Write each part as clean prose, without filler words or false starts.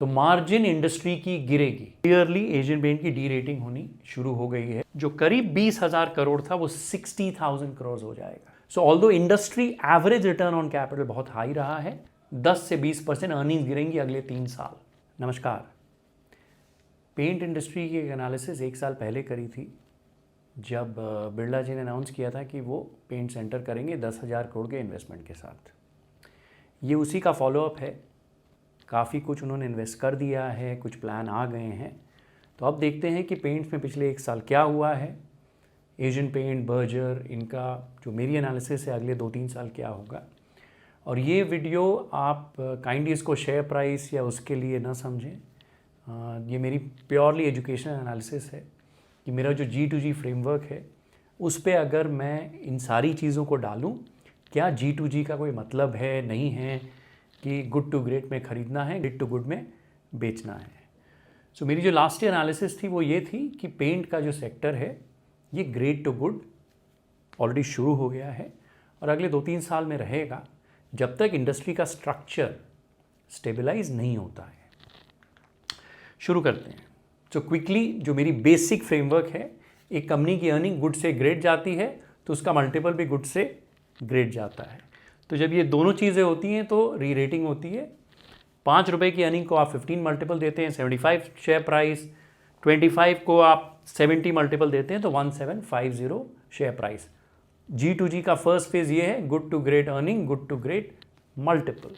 तो margin industry की गिरेगी। क्लियरली एशियन पेंट की डी रेटिंग होनी शुरू हो गई है। जो करीब 20,000 करोड़ था वो 60,000 करोड़ हो जाएगा। सो although industry average return on capital बहुत हाई रहा है, 10 से 20% अर्निंग्स गिरेंगी अगले 3 साल। नमस्कार। पेंट इंडस्ट्री की एक एनालिसिस 1 साल पहले करी थी, जब बिरला जी ने अनाउंस किया था कि वो पेंट सेंटर करेंगे 10,000 करोड़ के इन्वेस्टमेंट के साथ। ये उसी का फॉलोअप है। काफ़ी कुछ उन्होंने इन्वेस्ट कर दिया है, कुछ प्लान आ गए हैं। तो अब देखते हैं कि पेंट्स में पिछले 1 साल क्या हुआ है, एशियन पेंट, बर्जर, इनका जो मेरी एनालिसिस है अगले 2-3 साल क्या होगा। और ये वीडियो आप काइंडली इसको शेयर प्राइस या उसके लिए ना समझें। ये मेरी प्योरली एजुकेशनल एनालिसिस है कि मेरा जो G2G फ्रेमवर्क है उस पे अगर मैं इन सारी चीज़ों को डालूं, क्या G2G का कोई मतलब है, नहीं है कि गुड टू ग्रेट में ख़रीदना है, ग्रेट टू गुड में बेचना है। सो मेरी जो लास्ट ईयर एनालिसिस थी वो ये थी कि पेंट का जो सेक्टर है ये ग्रेट टू गुड ऑलरेडी शुरू हो गया है और अगले 2-3 साल में रहेगा, जब तक इंडस्ट्री का स्ट्रक्चर स्टेबलाइज नहीं होता है। शुरू करते हैं। तो क्विकली जो मेरी बेसिक फ्रेमवर्क है, एक कंपनी की अर्निंग गुड से ग्रेट जाती है तो उसका मल्टीपल भी गुड से ग्रेट जाता है। तो जब ये दोनों चीज़ें होती हैं तो री रेटिंग होती है। 5 रुपये की अर्निंग को आप 15 मल्टीपल देते हैं, 75 शेयर प्राइस। 25 को आप 70 मल्टीपल देते हैं तो 1750 शेयर प्राइस। G2G का फर्स्ट फेज ये है, good to great earning, good to great multiple.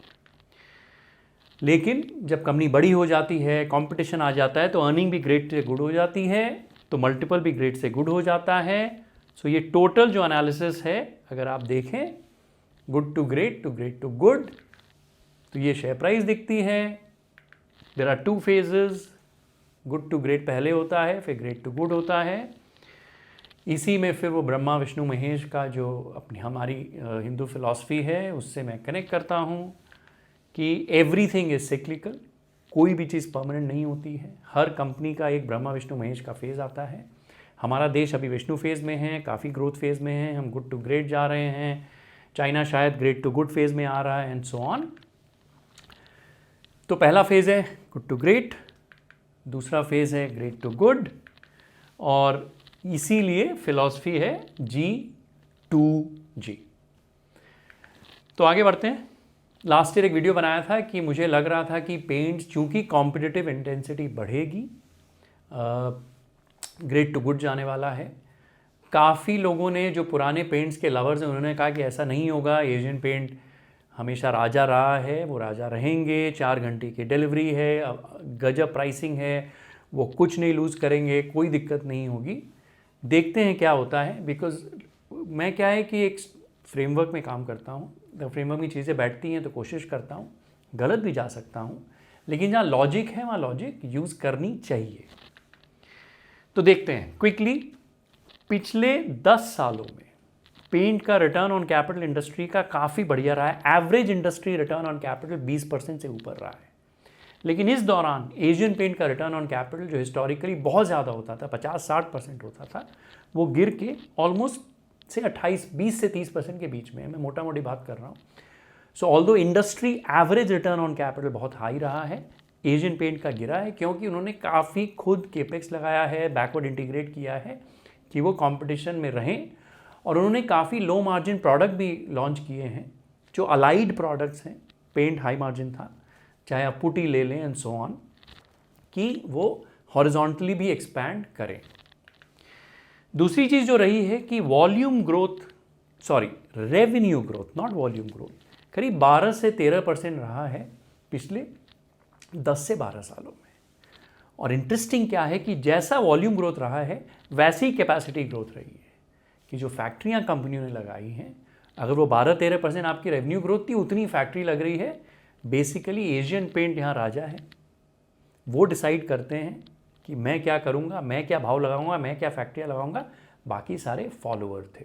लेकिन जब कंपनी बड़ी हो जाती है, कंपटीशन आ जाता है, तो अर्निंग भी ग्रेट से गुड हो जाती है, तो मल्टीपल भी ग्रेट से गुड हो जाता है। सो ये टोटल जो एनालिसिस है अगर आप देखें, good to great to good, तो ये शेयर प्राइस दिखती है। There are 2 phases, good to great पहले होता है, फिर ग्रेट टू गुड होता है। इसी में फिर वो ब्रह्मा विष्णु महेश का जो अपनी हमारी हिंदू फिलॉसफी है उससे मैं कनेक्ट करता हूँ कि एवरीथिंग इज सिक्लिकल, कोई भी चीज़ परमानेंट नहीं होती है। हर कंपनी का एक ब्रह्मा विष्णु महेश का फेज़ आता है। हमारा देश अभी विष्णु फेज़ में है, काफ़ी ग्रोथ फेज़ में है, हम गुड टू ग्रेट जा रहे हैं। चाइना शायद ग्रेट टू गुड फेज़ में आ रहा है एंड सो ऑन। तो पहला फेज़ है गुड टू ग्रेट, दूसरा फेज़ है ग्रेट टू गुड, और इसीलिए फिलॉसफी है G2G। तो आगे बढ़ते हैं। लास्ट ईयर एक वीडियो बनाया था कि मुझे लग रहा था कि पेंट्स चूँकि कॉम्पिटिटिव इंटेंसिटी बढ़ेगी, ग्रेट टू गुड जाने वाला है। काफ़ी लोगों ने, जो पुराने पेंट्स के लवर्स हैं, उन्होंने कहा कि ऐसा नहीं होगा, एशियन पेंट हमेशा राजा रहा है, वो राजा रहेंगे, 4 घंटे की डिलीवरी है, गजब प्राइसिंग है, वो कुछ नहीं लूज़ करेंगे, कोई दिक्कत नहीं होगी। देखते हैं क्या होता है। बिकॉज मैं क्या है कि एक फ्रेमवर्क में काम करता हूँ, जब फ्रेमवर्क में चीज़ें बैठती हैं तो कोशिश करता हूँ, गलत भी जा सकता हूँ, लेकिन जहाँ लॉजिक है वहाँ लॉजिक यूज़ करनी चाहिए। तो देखते हैं क्विकली। पिछले 10 सालों में पेंट का रिटर्न ऑन कैपिटल इंडस्ट्री का काफ़ी बढ़िया रहा है। Average industry return on capital 20% से ऊपर रहा है। लेकिन इस दौरान एशियन पेंट का रिटर्न ऑन कैपिटल, जो हिस्टोरिकली बहुत ज़्यादा होता था, 50-60% होता था, वो गिर के ऑलमोस्ट से 20 से 30% के बीच में है। मैं मोटा मोटी बात कर रहा हूँ। सो although industry average return on capital बहुत हाई रहा है, एशियन पेंट का गिरा है, क्योंकि उन्होंने काफ़ी खुद केपेक्स लगाया है, बैकवर्ड इंटीग्रेट किया है कि वो कंपटीशन में रहें, और उन्होंने काफ़ी लो मार्जिन प्रोडक्ट भी लॉन्च किए हैं जो अलाइड प्रोडक्ट्स हैं। पेंट हाई मार्जिन था, चाहे आप पुटी ले लें एंड सो ऑन, कि वो हॉरिजॉन्टली भी एक्सपैंड करें। दूसरी चीज़ जो रही है कि volume growth, revenue growth, not volume growth, करीब 12 से 13% रहा है पिछले 10 से 12 सालों में। और इंटरेस्टिंग क्या है कि जैसा वॉल्यूम ग्रोथ रहा है वैसी ही कैपेसिटी ग्रोथ रही है, कि जो फैक्ट्रियां कंपनियों ने लगाई हैं, अगर वो 12-13% आपकी रेवेन्यू ग्रोथ थी, उतनी फैक्ट्री लग रही है। बेसिकली एशियन पेंट यहाँ राजा है, वो डिसाइड करते हैं कि मैं क्या करूँगा, मैं क्या भाव लगाऊंगा, मैं क्या फैक्ट्रियाँ लगाऊंगा, बाकी सारे फॉलोअर थे।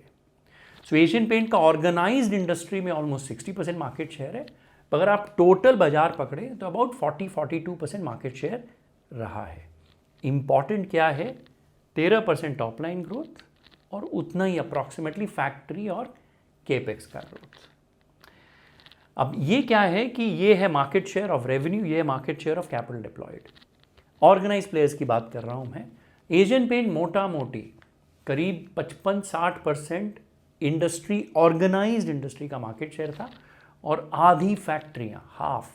सो एशियन पेंट का ऑर्गेनाइज्ड इंडस्ट्री में ऑलमोस्ट 60% मार्केट शेयर है। अगर आप टोटल बाजार पकड़े तो अबाउट 40-42% मार्केट शेयर रहा है। इम्पॉर्टेंट क्या है, 13% टॉप लाइन ग्रोथ और उतना ही अप्रॉक्सीमेटली फैक्ट्री और केपेक्स का ग्रोथ। अब ये क्या है कि ये है मार्केट शेयर ऑफ रेवेन्यू, ये है market share of capital deployed. Organise players की बात कर रहा हूँ मैं। एशियन पेंट मोटा मोटी करीब 55-60% इंडस्ट्री, ऑर्गेनाइज्ड इंडस्ट्री का मार्केट शेयर था, और आधी फैक्ट्रियाँ, half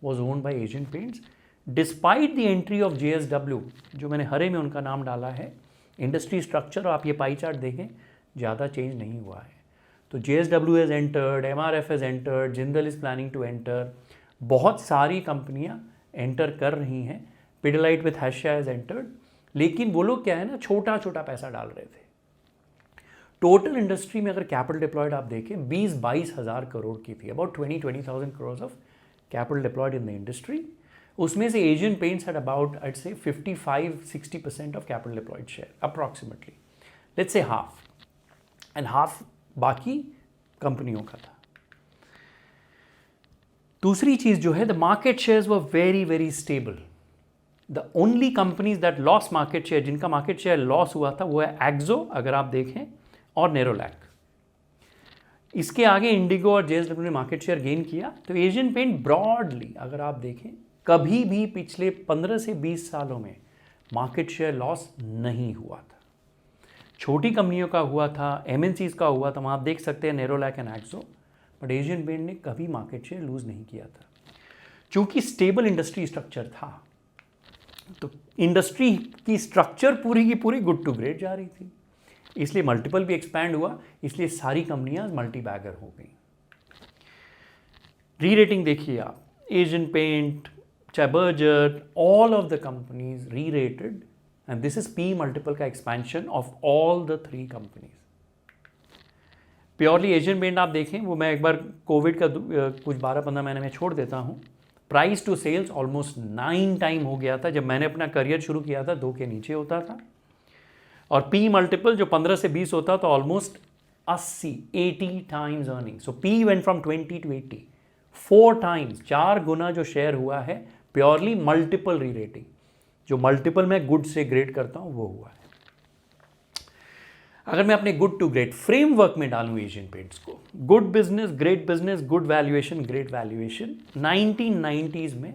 was owned by Asian paints. Despite the entry of JSW, जो मैंने हरे में उनका नाम डाला है, इंडस्ट्री स्ट्रक्चर आप ये पाई चार्ट देखें, ज़्यादा चेंज नहीं हुआ है। तो JSW has entered, MRF has entered, Jindal is planning to enter, बहुत सारी कंपनियां एंटर कर रही हैं। पिडलाइट विथ हैशा हैज़ एंटर्ड, लेकिन वो लोग क्या है ना, छोटा छोटा पैसा डाल रहे थे। टोटल इंडस्ट्री में अगर कैपिटल डिप्लॉयड आप देखें 20-22 हज़ार करोड़ की थी, about 20,000 crore of capital deployed in the industry. उसमें से Asian Paints had about I'd say 55-60% of capital deployed share approximately, let's say half, and half बाकी कंपनियों का था। दूसरी चीज जो है, the market shares were very very stable. The only companies that lost market share, जिनका मार्केट शेयर लॉस हुआ था, वो है एक्जो अगर आप देखें, और नेरोलैक। इसके आगे इंडिगो और JSW ने मार्केट शेयर गेन किया। तो एशियन पेंट ब्रॉडली अगर आप देखें, कभी भी पिछले 15 से 20 सालों में मार्केट शेयर लॉस नहीं हुआ था। छोटी कंपनियों का हुआ था, MNCs का हुआ था, वहाँ आप देख सकते हैं Nerolac and Akzo, but Asian Paint ने कभी मार्केट शेयर लूज नहीं किया था, क्योंकि स्टेबल इंडस्ट्री स्ट्रक्चर था। तो इंडस्ट्री की स्ट्रक्चर पूरी की पूरी गुड टू ग्रेट जा रही थी, इसलिए मल्टीपल भी एक्सपैंड हुआ, इसलिए सारी कंपनियां मल्टी बैगर हो गई। री रेटिंग देखिए आप, एशियन पेंट, चाहे Berger, all of the companies re rated, and this is P multiple का expansion of all the 3 companies. Purely Asian paint आप देखें, वो मैं एक बार कोविड का कुछ 12-15 महीने में छोड़ देता हूँ, price to sales almost 9 time हो गया था। जब मैंने अपना करियर शुरू किया था 2 के नीचे होता था, और P मल्टीपल जो 15 से 20 होता तो almost 80 times earning. So P went from 20 to 80, 4 times, 4 गुना जो शेयर हुआ है प्योरली मल्टीपल री रेटिंग। जो मल्टीपल में गुड से ग्रेट करता हूं वो हुआ है। अगर मैं अपने गुड टू ग्रेट फ्रेमवर्क में डालूं एशियन पेंट्स को, good business, good valuation, great valuation. 1990s में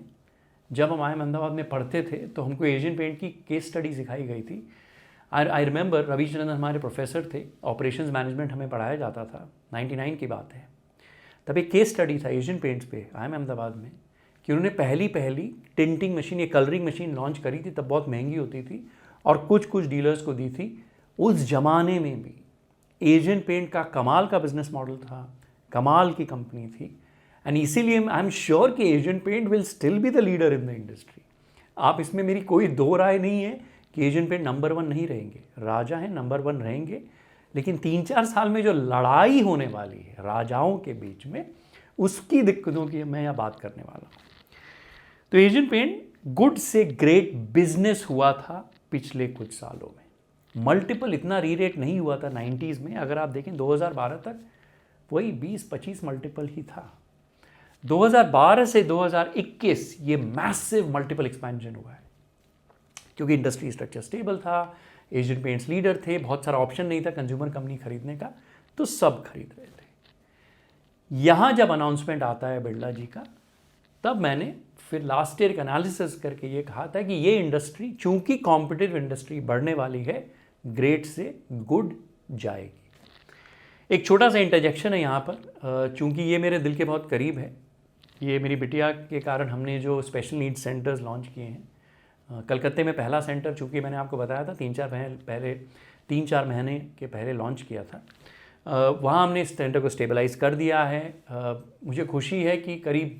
जब हम IIM अहमदाबाद में पढ़ते थे तो हमको एशियन पेंट की केस स्टडी सिखाई गई थी। आई रिमेंबर रविचंद्रन हमारे प्रोफेसर थे, ऑपरेशंस मैनेजमेंट हमें पढ़ाया जाता था, 99 की बात है। तब एक केस स्टडी था एशियन पेंट्स पे IIM अहमदाबाद में, कि उन्होंने पहली टिंटिंग मशीन, ये कलरिंग मशीन लॉन्च करी थी। तब बहुत महंगी होती थी और कुछ डीलर्स को दी थी। उस जमाने में भी एशियन पेंट का कमाल का बिजनेस मॉडल था, कमाल की कंपनी थी, एंड इसीलिए आई एम श्योर कि Asian Paint will still be the leader in the industry. आप इसमें मेरी कोई दो राय नहीं है कि एशियन पेंट नंबर 1 नहीं रहेंगे, राजा हैं, नंबर 1 रहेंगे। लेकिन 3-4 साल में जो लड़ाई होने वाली है राजाओं के बीच में, उसकी दिक्कतों की मैं यहाँ बात करने वाला हूँ। तो एशियन पेंट गुड से ग्रेट बिजनेस हुआ था पिछले कुछ सालों में। मल्टीपल इतना री रेट नहीं हुआ था 90s में। अगर आप देखें 2012 तक वही 20-25 मल्टीपल ही था। 2012 से 2021 ये मैसिव मल्टीपल एक्सपेंशन हुआ है, क्योंकि इंडस्ट्री स्ट्रक्चर स्टेबल था, एशियन पेंट्स लीडर थे, बहुत सारा ऑप्शन नहीं था कंज्यूमर कंपनी खरीदने का, तो सब खरीद रहे थे। यहाँ जब अनाउंसमेंट आता है बिरला जी का, तब मैंने फिर लास्ट ईयर का एनालिसिस करके ये कहा था कि ये इंडस्ट्री, चूंकि कॉम्पिटिटिव इंडस्ट्री बढ़ने वाली है, ग्रेट से गुड जाएगी। एक छोटा सा इंटरजेक्शन है यहाँ पर, चूंकि ये मेरे दिल के बहुत करीब है। ये मेरी बिटिया के कारण हमने जो स्पेशल नीड्स सेंटर्स लॉन्च किए हैं, कलकत्ते में पहला सेंटर, चूंकि मैंने आपको बताया था 3-4 महीने के पहले लॉन्च किया था, वहाँ हमने इस सेंटर को स्टेबलाइज कर दिया है। मुझे खुशी है कि करीब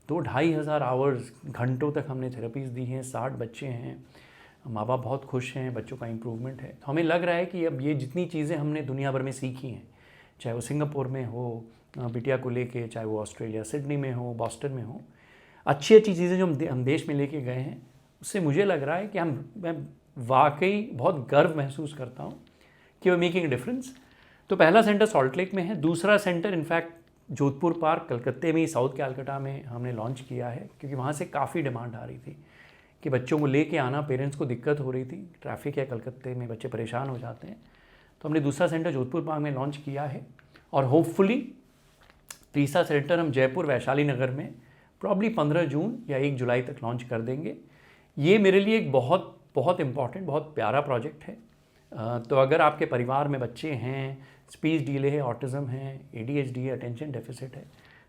2-2.5 हज़ार आवर्स, घंटों तक हमने थेरेपीज़ दी हैं, 60 बच्चे हैं, माँ बाप बहुत खुश हैं, बच्चों का इम्प्रूवमेंट है। तो हमें लग रहा है कि अब ये जितनी चीज़ें हमने दुनिया भर में सीखी हैं, चाहे वो सिंगापुर में हो बिटिया को लेके, चाहे वो ऑस्ट्रेलिया सिडनी में हो, बॉस्टन में हो, अच्छी चीज़ें जो हम देश में लेके गए हैं, उससे मुझे लग रहा है कि मैं वाकई बहुत गर्व महसूस करता हूँ कि वे मेकिंग डिफरेंस। तो पहला सेंटर सॉल्ट लेक में है, दूसरा सेंटर इनफैक्ट जोधपुर पार्क कलकत्ते में ही, साउथ कैलकाटा में हमने लॉन्च किया है, क्योंकि वहाँ से काफ़ी डिमांड आ रही थी कि बच्चों को लेके आना, पेरेंट्स को दिक्कत हो रही थी, ट्रैफिक है कलकत्ते में, बच्चे परेशान हो जाते हैं। तो हमने दूसरा सेंटर जोधपुर पार्क में लॉन्च किया है, और होपफुली तीसरा सेंटर हम जयपुर वैशाली नगर में प्रॉब्ली 15 जून या 1 जुलाई तक लॉन्च कर देंगे। ये मेरे लिए एक बहुत बहुत इम्पॉर्टेंट, बहुत प्यारा प्रोजेक्ट है। तो अगर आपके परिवार में बच्चे हैं, स्पीच डिले है, ऑटिज़म है, ADHD है, अटेंशन डेफिसिट है,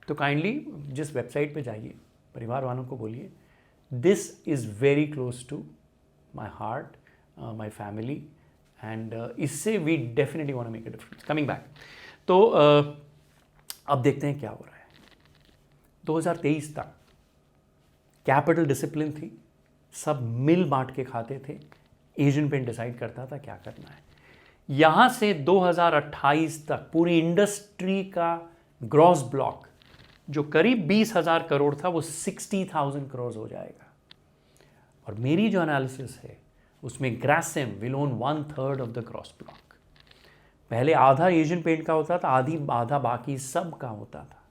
तो काइंडली जिस वेबसाइट पे जाइए, परिवार वालों को बोलिए this is very close to my heart, my family, and इससे we definitely want to make a difference. Coming back, तो अब देखते हैं क्या हो रहा है। 2023 तक कैपिटल डिसिप्लिन थी, सब मिल बांट के खाते थे, एशियन पेंट डिसाइड करता था क्या करना है। यहाँ से 2028 तक पूरी इंडस्ट्री का ग्रॉस ब्लॉक जो करीब 20,000 करोड़ था वो 60,000 करोड़ हो जाएगा। और मेरी जो एनालिसिस है उसमें Grasim will own 1/3 of the gross block. पहले आधा एशियन पेंट का होता था, आधा बाकी सब का होता था।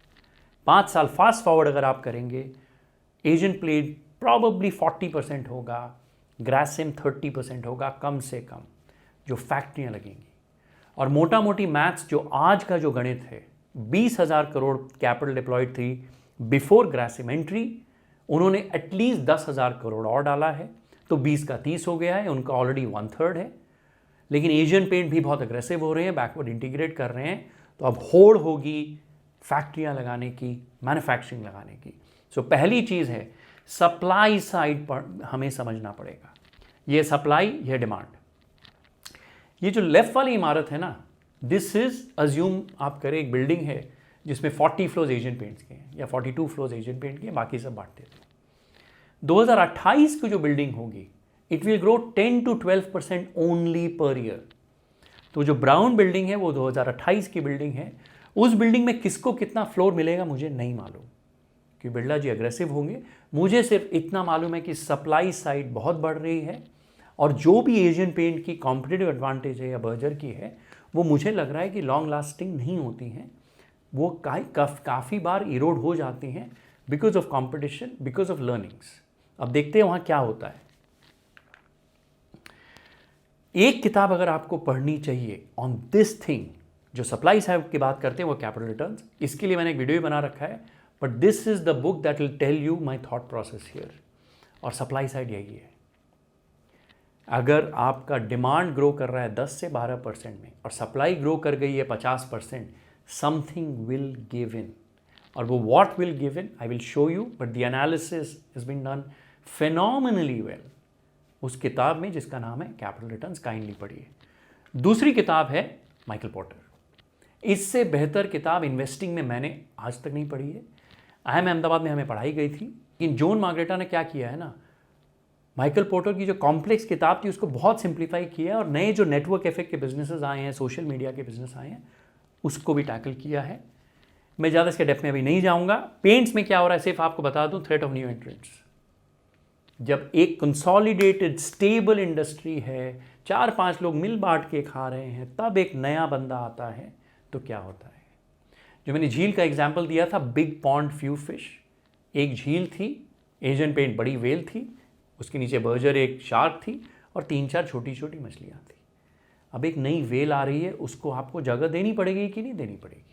5 साल फास्ट फॉरवर्ड अगर आप करेंगे, एशियन पेंट प्रॉबेबली 40% होगा, ग्रासिम 30% होगा कम से कम, जो फैक्ट्रियाँ लगेंगी। और मोटा मोटी मैथ्स जो आज का जो गणित है, 20,000 करोड़ कैपिटल डिप्लॉयड थी बिफोर ग्रासिम एंट्री, उन्होंने एटलीस्ट 10,000 करोड़ और डाला है, तो 20 का 30 हो गया है, उनका ऑलरेडी 1/3 है। लेकिन एशियन पेंट भी बहुत अग्रेसिव हो रहे हैं, बैकवर्ड इंटीग्रेट कर रहे हैं, तो अब होड़ होगी फैक्ट्रियाँ लगाने की, मैन्युफैक्चरिंग लगाने की। सो पहली चीज़ है सप्लाई साइड पर हमें समझना पड़ेगा, ये सप्लाई, ये डिमांड। ये जो लेफ्ट वाली इमारत है ना, दिस इज अज्यूम आप करें एक बिल्डिंग है जिसमें 40 फ्लोर्स एशियन पेंट्स के हैं या 42 फ्लोर्स एशियन पेंट के हैं, बाकी सब बांटते थे। 2028 की जो बिल्डिंग होगी it will grow 10 to 12% only per year. तो जो ब्राउन बिल्डिंग है वो 2028 की बिल्डिंग है। उस बिल्डिंग में किसको कितना फ्लोर मिलेगा मुझे नहीं मालूम, कि बिरला जी अग्रेसिव होंगे। मुझे सिर्फ इतना मालूम है कि सप्लाई साइड बहुत बढ़ रही है, और जो भी एशियन पेंट की कॉम्पिटिटिव एडवांटेज है या बर्जर की है, वो मुझे लग रहा है कि लॉन्ग लास्टिंग नहीं होती हैं, वो काफ़ी बार इरोड हो जाती हैं because of competition, because of learnings. अब देखते हैं वहाँ क्या होता है। एक किताब अगर आपको पढ़नी चाहिए ऑन दिस थिंग, जो सप्लाई साइड की बात करते हैं, वो कैपिटल रिटर्न्स। इसके लिए मैंने एक वीडियो भी बना रखा है, but this is the book that will tell you my thought process here. और सप्लाई साइड यही है, अगर आपका डिमांड ग्रो कर रहा है 10 से 12% में और सप्लाई ग्रो कर गई है 50%, समथिंग विल गिव इन। और वो what will give in I will show you, but the analysis is been done phenomenally well उस किताब में जिसका नाम है कैपिटल रिटर्न्स, काइंडली पढ़िए। दूसरी किताब है माइकल पोर्टर। इससे बेहतर किताब इन्वेस्टिंग में मैंने आज तक नहीं पढ़ी है। IIM अहमदाबाद में हमें पढ़ाई गई थी, लेकिन जॉन मार्ग्रेटा ने क्या किया है ना, माइकल पोर्टर की जो कॉम्प्लेक्स किताब थी उसको बहुत सिंप्लीफाई किया है, और नए जो नेटवर्क इफेक्ट के बिजनेसेस आए हैं, सोशल मीडिया के बिजनेस आए हैं, उसको भी टैकल किया है। मैं ज़्यादा इसके डेप्थ में अभी नहीं जाऊँगा। पेंट्स में क्या हो रहा है सिर्फ आपको बता दूँ, थ्रेट ऑफ न्यू एंट्रेंट्स। जब एक कंसोलिडेटेड स्टेबल इंडस्ट्री है, 4-5 लोग मिल बांट के खा रहे हैं, तब एक नया बंदा आता है तो क्या होता है। जो मैंने झील का एग्जाम्पल दिया था, बिग पॉन्ड फ्यू फिश, एक झील थी, एशियन पेंट बड़ी वेल थी, उसके नीचे बर्जर एक शार्क थी, और 3-4 छोटी छोटी मछलियाँ थी। अब एक नई वेल आ रही है, उसको आपको जगह देनी पड़ेगी कि नहीं देनी पड़ेगी।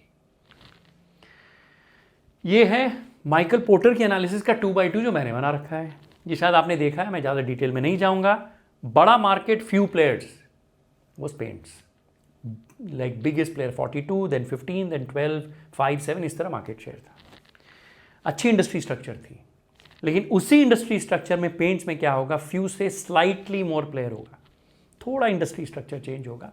ये है माइकल पोर्टर की एनालिसिस का 2x2 जो मैंने बना रखा है। ये शायद आपने देखा है, मैं ज़्यादा डिटेल में नहीं जाऊँगा। बड़ा मार्केट, फ्यू प्लेयर्स, वो paints, like biggest player 42, then 15, then 12, 5, 7, इस तरह मार्केट शेयर था। अच्छी इंडस्ट्री स्ट्रक्चर थी, लेकिन उसी इंडस्ट्री स्ट्रक्चर में पेंट्स में क्या होगा, फ्यू से स्लाइटली मोर प्लेयर होगा, थोड़ा इंडस्ट्री स्ट्रक्चर चेंज होगा।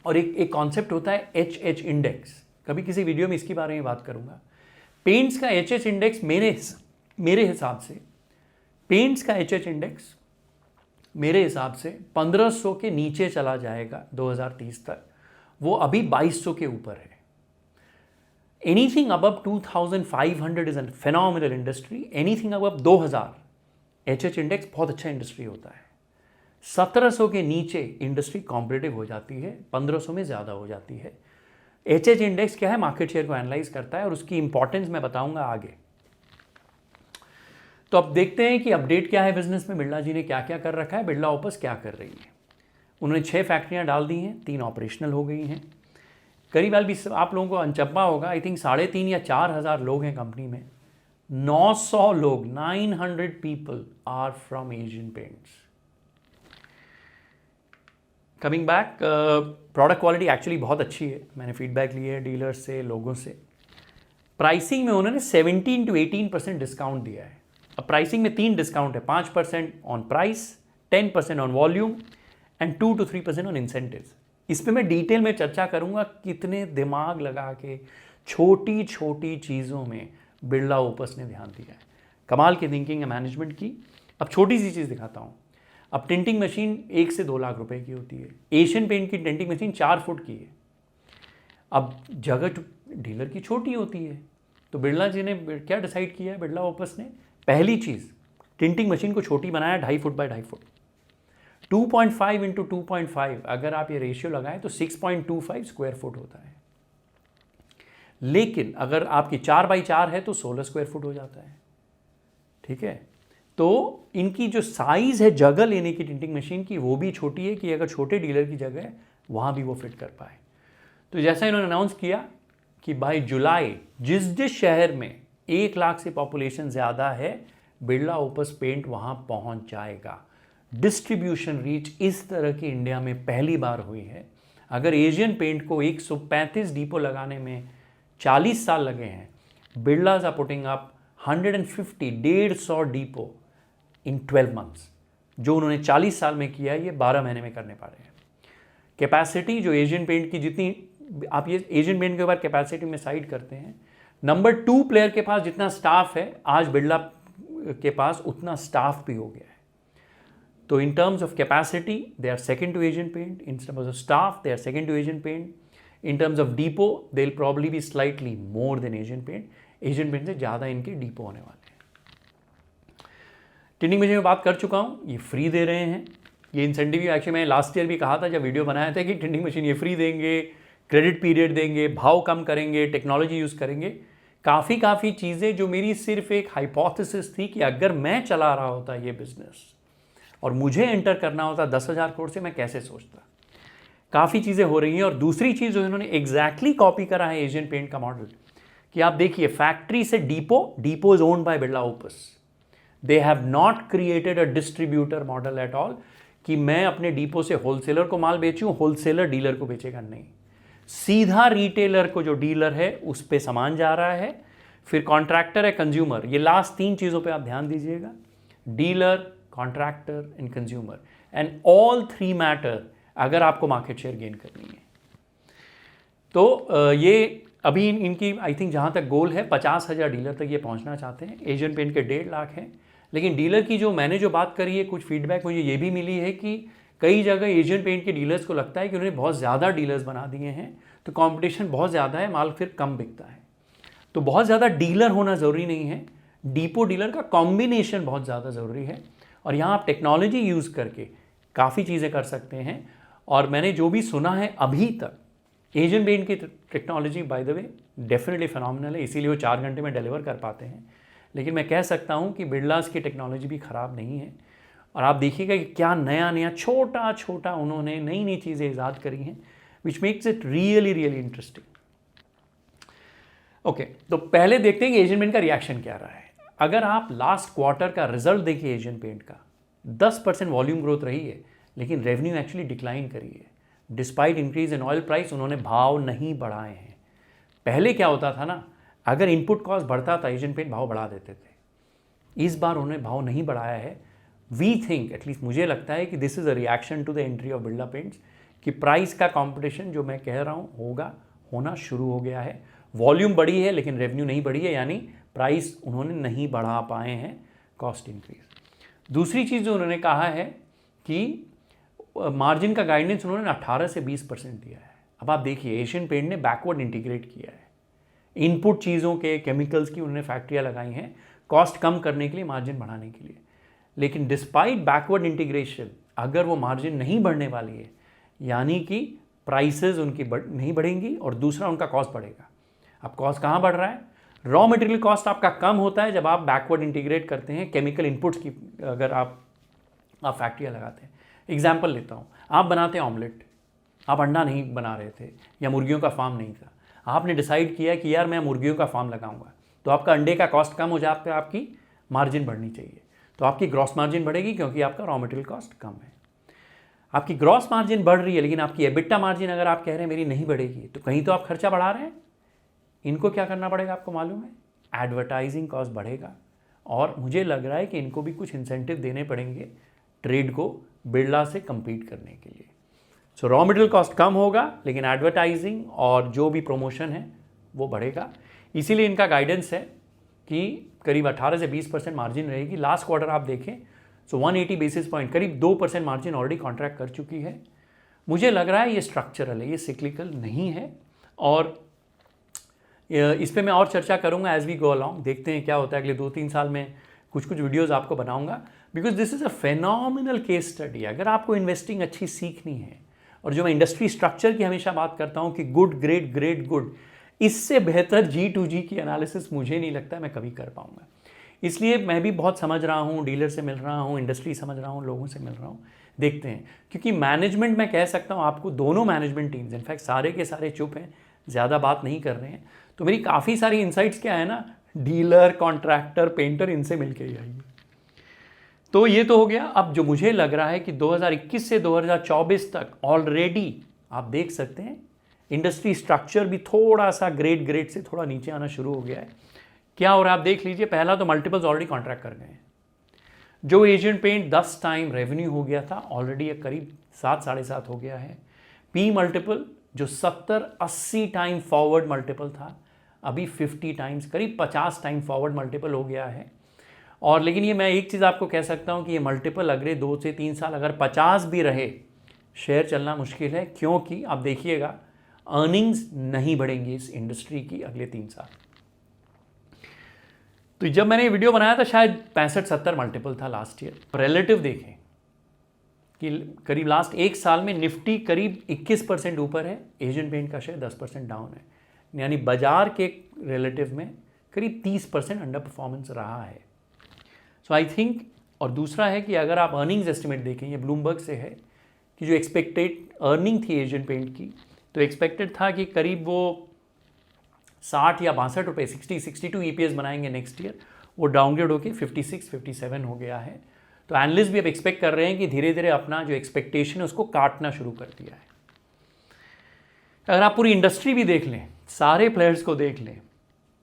और एक कॉन्सेप्ट होता है HH इंडेक्स, कभी किसी वीडियो में इसके बारे में बात करूंगा। पेंट्स का HH इंडेक्स मेरे हिसाब से, पेंट्स का HH इंडेक्स मेरे हिसाब से 1500 के नीचे चला जाएगा 2030 तक, वो अभी 2200 के ऊपर है। Anything above 2500 is an phenomenal industry, anything above 2000 HH index बहुत अच्छा इंडस्ट्री होता है। 1700 के नीचे इंडस्ट्री कॉम्पिटिटिव हो जाती है, 1500 में ज़्यादा हो जाती है। HH इंडेक्स क्या है, मार्केट शेयर को एनालाइज करता है, और उसकी इंपॉर्टेंस मैं बताऊंगा आगे। तो अब देखते हैं कि अपडेट क्या है बिजनेस में, बिरला जी ने क्या क्या कर रखा है, बिरला ओपस क्या कर रही है। उन्होंने 6 फैक्ट्रियां डाल दी हैं, 3 ऑपरेशनल हो गई हैं। करीब भी आप लोगों को अनचप्पा होगा, आई थिंक 3,500 या 4,000 लोग हैं कंपनी में, 900 लोग 900 people are from Asian Paints. Coming back, product quality actually बहुत अच्छी है, मैंने फीडबैक लिए है डीलर्स से, लोगों से। प्राइसिंग में उन्होंने 17 to 18% डिस्काउंट दिया है। अब प्राइसिंग में 3 डिस्काउंट है, 5% on price, 10% on volume and 2 to 3% on incentives. इस पर मैं डिटेल में चर्चा करूंगा कितने दिमाग लगा के छोटी छोटी चीज़ों में बिरला ओपस ने ध्यान दिया है। कमाल की थिंकिंग है मैनेजमेंट की। अब छोटी सी चीज़ दिखाता हूँ। अब टिंटिंग मशीन 1 से 2 लाख रुपए की होती है। एशियन पेंट की टिंटिंग मशीन 4 फुट की है। अब जगह डीलर की छोटी होती है, तो बिरला जी ने क्या डिसाइड किया है, बिरला ओपस ने पहली चीज़ टिंटिंग मशीन को छोटी बनाया, 2.5 फुट बाय 2.5 फुट। 2.5 इंटू 2.5 अगर आप ये रेशियो लगाएं तो 6.25 स्क्वायर फुट होता है। लेकिन अगर आपकी 4 बाई 4 है तो 16 स्क्वायर फुट हो जाता है। ठीक है, तो इनकी जो साइज़ है जगह लेने की टिंटिंग मशीन की, वो भी छोटी है कि अगर छोटे डीलर की जगह है वहाँ भी वो फिट कर पाए। तो जैसा इन्होंने अनाउंस किया कि बाय जुलाई जिस शहर में 1 लाख से पॉपुलेशन ज़्यादा है, बिरला ओपस पेंट वहाँ पहुँच जाएगा। डिस्ट्रीब्यूशन रीच इस तरह की इंडिया में पहली बार हुई है। अगर एशियन पेंट को 135 डिपो लगाने में 40 साल लगे हैं, Birlas are putting up 150 depot in 12 months. जो उन्होंने 40 साल में किया है, ये 12 महीने में करने पा रहे हैं। कैपेसिटी जो एशियन पेंट की, जितनी आप ये एशियन पेंट के ऊपर कैपेसिटी में साइड करते हैं, नंबर 2 प्लेयर के पास जितना स्टाफ है, आज बिरला के पास उतना स्टाफ भी हो गया है। तो in terms of capacity they are second to Asian Paint, in terms of staff they are second to Asian Paint, in terms of depot they will probably be slightly more than Asian Paint. Asian Paint से ज़्यादा इनके depot होने वाले हैं। टिंटिंग machine में बात कर चुका हूँ, ये फ्री दे रहे हैं। ये इंसेंटिव एक्चुअली मैंने लास्ट ईयर भी कहा था जब वीडियो बनाया था कि टिंटिंग मशीन ये फ्री देंगे, क्रेडिट पीरियड देंगे, भाव कम करेंगे, टेक्नोलॉजी यूज़ करेंगे। काफ़ी चीज़ें जो मेरी सिर्फ एक हाइपोथेसिस थी कि अगर मैं चला रहा होता ये बिजनेस और मुझे एंटर करना होता 10,000 करोड़ से, मैं कैसे सोचता। काफ़ी चीज़ें हो रही हैं। और दूसरी चीज़ जो इन्होंने एग्जैक्टली कॉपी करा है एशियन पेंट का मॉडल, कि आप देखिए फैक्ट्री से depot is owned by Birla opus. They have not created a distributor model at all, कि मैं अपने डिपो से होलसेलर को माल बेचूं, होलसेलर डीलर को बेचेगा, नहीं। सीधा रिटेलर को जो डीलर है उस पे सामान जा रहा है, फिर कॉन्ट्रैक्टर है, कंज्यूमर। ये लास्ट 3 चीज़ों पे आप ध्यान दीजिएगा, dealer, contractor and consumer, and all 3 matter अगर आपको मार्केट शेयर गेन करनी है। तो ये अभी इनकी आई थिंक जहाँ तक गोल है 50,000 डीलर तक ये पहुँचना चाहते हैं। एशियन पेंट के 1.5 लाख हैं। लेकिन डीलर की जो मैंने जो बात करी है, कुछ फीडबैक मुझे ये भी मिली है कि कई जगह एशियन पेंट के डीलर्स को लगता है कि उन्होंने बहुत ज़्यादा डीलर्स बना दिए हैं, तो कंपटीशन बहुत ज़्यादा है, माल फिर कम बिकता है। तो बहुत ज़्यादा डीलर होना ज़रूरी नहीं है, डिपो डीलर का कॉम्बिनेशन बहुत ज़्यादा ज़रूरी है। और यहाँ आप टेक्नोलॉजी यूज़ करके काफ़ी चीज़ें कर सकते हैं। और मैंने जो भी सुना है अभी तक, एशियन पेंट की technology by the way definitely phenomenal है, इसीलिए वो 4 घंटे में डिलीवर कर पाते हैं। लेकिन मैं कह सकता हूँ कि बिरलास की टेक्नोलॉजी भी ख़राब नहीं है। और आप देखिएगा कि क्या नया छोटा उन्होंने नई चीज़ें ईजाद करी हैं, which makes it really interesting. Okay, तो पहले देखते हैं कि एशियन पेंट का रिएक्शन क्या रहा है। अगर आप लास्ट क्वार्टर का रिजल्ट देखिए एशियन पेंट का, 10% वॉल्यूम ग्रोथ रही है, लेकिन रेवेन्यू एक्चुअली डिक्लाइन करी है। Despite increase in oil price, उन्होंने भाव नहीं बढ़ाए हैं। पहले क्या होता था ना, अगर इनपुट कॉस्ट बढ़ता था एशियन पेंट भाव बढ़ा देते थे। इस बार उन्होंने भाव नहीं बढ़ाया है। वी थिंक, एटलीस्ट मुझे लगता है कि this is a reaction to the entry of Birla Paints, कि प्राइस का कंपटीशन जो मैं कह रहा हूँ होना शुरू हो गया है। वॉल्यूम बढ़ी है लेकिन रेवेन्यू नहीं बढ़ी है, यानी प्राइस उन्होंने नहीं बढ़ा पाए हैं, कॉस्ट इंक्रीज। दूसरी चीज़ जो उन्होंने कहा है कि मार्जिन का गाइडेंस उन्होंने 18 से 20% दिया है। अब आप देखिए एशियन पेंट ने बैकवर्ड इंटीग्रेट किया है, इनपुट चीज़ों के, केमिकल्स की उन्होंने फैक्ट्रियाँ लगाई हैं कॉस्ट कम करने के लिए, मार्जिन बढ़ाने के लिए। लेकिन डिस्पाइट बैकवर्ड इंटीग्रेशन अगर वो मार्जिन नहीं बढ़ने वाली है, यानी कि प्राइसेस उनकी नहीं बढ़ेंगी और दूसरा उनका कॉस्ट बढ़ेगा। अब कॉस्ट कहाँ बढ़ रहा है? रॉ मटेरियल कॉस्ट आपका कम होता है जब आप बैकवर्ड इंटीग्रेट करते हैं केमिकल इनपुट्स की, अगर आप फैक्ट्रियाँ लगाते हैं। एग्जाम्पल लेता हूँ, आप बनाते हैं ऑमलेट, आप अंडा नहीं बना रहे थे या मुर्गियों का फार्म नहीं था, आपने डिसाइड किया कि यार मैं मुर्गियों का फार्म लगाऊंगा, तो आपका अंडे का कॉस्ट कम हो जाता है, आपकी मार्जिन बढ़नी चाहिए, तो आपकी ग्रॉस मार्जिन बढ़ेगी क्योंकि आपका रॉ मटेरियल कॉस्ट कम है। आपकी ग्रॉस मार्जिन बढ़ रही है लेकिन आपकी एबिटा मार्जिन अगर आप कह रहे हैं मेरी नहीं बढ़ेगी, तो कहीं तो आप खर्चा बढ़ा रहे हैं। इनको क्या करना पड़ेगा आपको मालूम है, एडवर्टाइजिंग कॉस्ट बढ़ेगा, और मुझे लग रहा है कि इनको भी कुछ इंसेंटिव देने पड़ेंगे ट्रेड को बिरला से compete करने के लिए। सो रॉ मटेरियल कॉस्ट कम होगा लेकिन एडवर्टाइजिंग और जो भी प्रमोशन है वो बढ़ेगा। इसीलिए इनका गाइडेंस है कि करीब 18 से 20% मार्जिन रहेगी। लास्ट क्वार्टर आप देखें सो 180 बेसिस पॉइंट, करीब 2% मार्जिन ऑलरेडी कॉन्ट्रैक्ट कर चुकी है। मुझे लग रहा है ये स्ट्रक्चरल है, ये सिक्लिकल नहीं है, और इस पर मैं और चर्चा करूंगा एज वी गो अलॉन्ग। देखते हैं क्या होता है अगले 2-3 साल में, कुछ वीडियोस आपको बनाऊंगा, because this is a phenomenal case study. अगर आपको इन्वेस्टिंग अच्छी सीखनी है, और जो मैं इंडस्ट्री स्ट्रक्चर की हमेशा बात करता हूं कि गुड ग्रेट ग्रेट गुड, इससे बेहतर G2G की एनालिसिस मुझे नहीं लगता मैं कभी कर पाऊंगा। इसलिए मैं भी बहुत समझ रहा हूँ, डीलर से मिल रहा हूँ, इंडस्ट्री समझ रहा हूँ, लोगों से मिल रहा हूँ, देखते हैं। क्योंकि मैनेजमेंट मैं कह सकता हूँ आपको, दोनों मैनेजमेंट टीम्स इनफैक्ट सारे के सारे चुप हैं, ज़्यादा बात नहीं कर रहे हैं, तो मेरी काफ़ी सारी इंसाइट्स क्या है ना, डीलर, कॉन्ट्रैक्टर, पेंटर, इनसे मिल के ही आई है। तो ये तो हो गया। अब जो मुझे लग रहा है कि 2021 से 2024 तक ऑलरेडी आप देख सकते हैं इंडस्ट्री स्ट्रक्चर भी थोड़ा सा ग्रेड से थोड़ा नीचे आना शुरू हो गया है। क्या हो रहा है आप देख लीजिए, पहला तो मल्टीपल्स ऑलरेडी कॉन्ट्रैक्ट कर गए हैं। जो एशियन पेंट 10 टाइम रेवेन्यू हो गया था, ऑलरेडी करीब 7-7.5 हो गया है। पी मल्टीपल जो 70-80 टाइम फॉरवर्ड मल्टीपल था, अभी 50 टाइम्स, करीब 50 टाइम फॉरवर्ड मल्टीपल हो गया है। और लेकिन ये मैं एक चीज़ आपको कह सकता हूँ कि ये मल्टीपल अगले 2 से 3 साल अगर 50 भी रहे, शेयर चलना मुश्किल है, क्योंकि आप देखिएगा अर्निंग्स नहीं बढ़ेंगी इस इंडस्ट्री की अगले 3 साल। तो जब मैंने ये वीडियो बनाया था शायद 65-70 मल्टीपल था लास्ट ईयर। रिलेटिव देखें कि करीब लास्ट 1 साल में निफ्टी करीब 21% ऊपर है, एशियन पेंट का शेयर 10% डाउन है, यानी बाजार के रिलेटिव में करीब 30% अंडर परफॉर्मेंस रहा है। सो आई थिंक, और दूसरा है कि अगर आप अर्निंग्स एस्टिमेट देखें, ये ब्लूमबर्ग से है, कि जो एक्सपेक्टेड अर्निंग थी एशियन पेंट की, तो एक्सपेक्टेड था कि करीब वो 60 या 62 रुपये, 62 EPS बनाएंगे नेक्स्ट ईयर, वो डाउनग्रेड होकर 56-57 हो गया है। तो एनालिस्ट भी अब एक्सपेक्ट कर रहे हैं कि धीरे धीरे अपना जो एक्सपेक्टेशन है उसको काटना शुरू कर दिया है। अगर आप पूरी इंडस्ट्री भी देख लें, सारे प्लेयर्स को देख लें,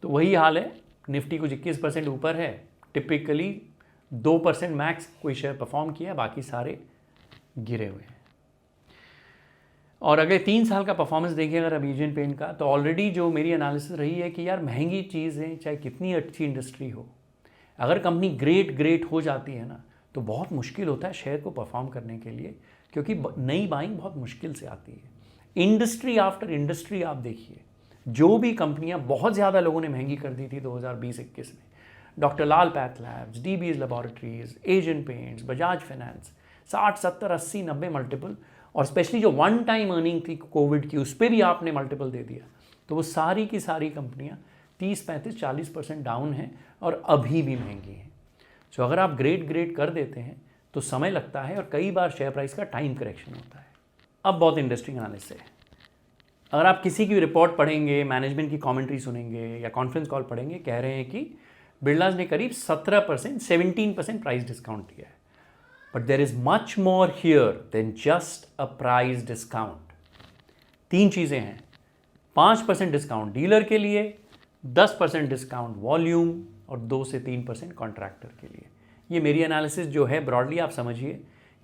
तो वही हाल है। निफ्टी कुछ 21% ऊपर है, टिपिकली 2% मैक्स कोई शेयर परफॉर्म किया, बाकी सारे गिरे हुए हैं। और अगले 3 साल का परफॉर्मेंस देखिए अगर अब एशियन पेंट का, तो ऑलरेडी जो मेरी एनालिसिस रही है कि यार महंगी चीज़ें, चाहे कितनी अच्छी इंडस्ट्री हो, अगर कंपनी ग्रेट हो जाती है ना, तो बहुत मुश्किल होता है शेयर को परफॉर्म करने के लिए, क्योंकि नई बाइंग बहुत मुश्किल से आती है। इंडस्ट्री आफ्टर इंडस्ट्री आप देखिए, जो भी कंपनियां बहुत ज़्यादा लोगों ने महंगी कर दी थी 2020-21 में, doctor Lal path labs, DB's laboratories, Asian paints, Bajaj finance, 60, 70, 80, 90 multiple, और स्पेशली जो वन टाइम अर्निंग थी कोविड की, उस पर भी आपने मल्टीपल दे दिया, तो वो सारी की सारी कंपनियां 30, 35, 40% डाउन हैं और अभी भी महंगी हैं। सो अगर आप ग्रेड कर देते हैं तो समय लगता है, और कई बार शेयर प्राइस का टाइम करेक्शन होता है। अब बहुत इंटरेस्टिंग एनालिसिस है, अगर आप किसी की रिपोर्ट पढ़ेंगे, मैनेजमेंट की कमेंट्री सुनेंगे या कॉन्फ्रेंस कॉल पढ़ेंगे, कह रहे हैं कि बिरलाज ने करीब 17% प्राइस डिस्काउंट दिया है। But there is much more here than just a price discount. 3 चीज़ें हैं, 5% डिस्काउंट डीलर के लिए, 10% डिस्काउंट वॉल्यूम, और 2 से 3% कॉन्ट्रैक्टर के लिए। ये मेरी एनालिसिस जो है ब्रॉडली आप समझिए